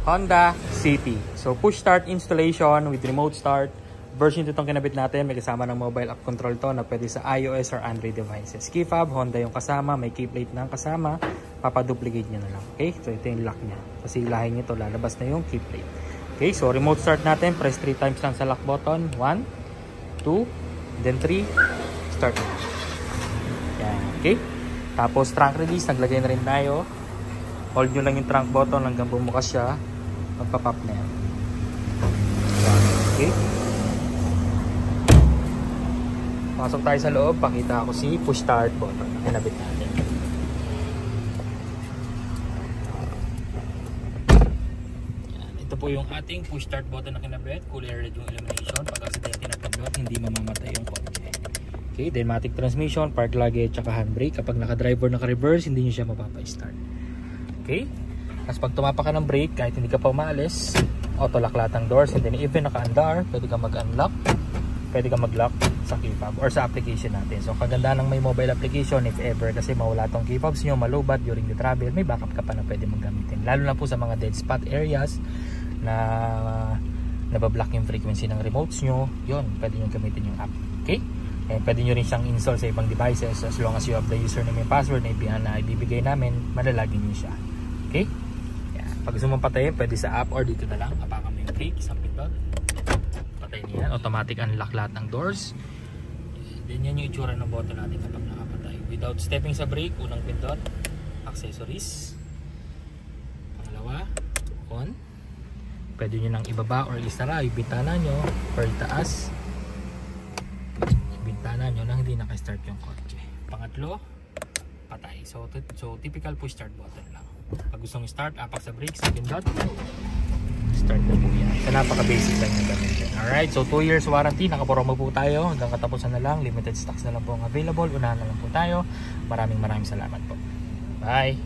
Honda City. So push start installation with remote start. Version 2 itong kinabit natin. May kasama ng mobile app control to na pwede sa iOS or Android devices. Key fob, Honda yung kasama. May key plate na kasama. Papaduplicate nyo na lang. Okay? So ito yung lock nya. Kasi ilahin nyo ito. Lalabas na yung key plate. Okay? So remote start natin. Press 3 times lang sa lock button. 1, 2, then 3. Start na. Yan. Okay? Tapos trunk release. Naglagay na rin tayo. Hold nyo lang yung trunk button hanggang bumukas siya. Magpa-pop na yan. Okay? Pasok tayo sa loob. Pakita ako si push start button na kinabit natin. Yan. Ito po yung ating push start button na kinabit. Cool air yung illumination. Pag accidente na pindot, hindi mamamatay yung kotse. Okay, Denmatic transmission, park luggage, tsaka handbrake. Kapag naka-driver, naka-reverse, hindi nyo siya mapapa-start. Okay? Tapos pag tumapa ka ng brake, kahit hindi ka pa umaalis, auto lock lahat ng doors. And then even naka-andar, pwede ka mag-unlock, pwede ka mag-lock sa key fob or sa application natin. So kaganda ng may mobile application, if ever kasi mawala tong key fobs nyo, malubat during the travel, may backup ka pa na pwede mong gamitin. Lalo na po sa mga dead spot areas na nabablock yung frequency ng remotes nyo, yun, pwede nyo gamitin yung app. Okay? And pwede nyo rin siyang install sa ibang devices as long as you have the username and password na ibibigay namin, malalagin nyo siya. Okay? Yeah. Pag gusto mong patayin, pwede sa app or dito na lang. Apakan mo yung brake, isang pindot. Patayin niya yan. Automatic unlock lahat ng doors. Then yan yung itsura ng button natin kapag nakapatay. Without stepping sa brake, unang pindot. Accessories. Pangalawa, on. Pwede nyo nang ibaba or isara yung bintana nyo or itaas. Bintana nyo nang hindi naka-start yung kotse. Pangatlo, patay. So typical push start button lang. Pag gustong start, apak sa brake, second dot, start na po yan. So napaka-basic lang yung gamitin. Alright, so 2 years warranty, nakapromo po tayo. Hanggang katapusan na lang, limited stocks na lang po ang available. Unahan na lang po tayo. Maraming salamat po. Bye!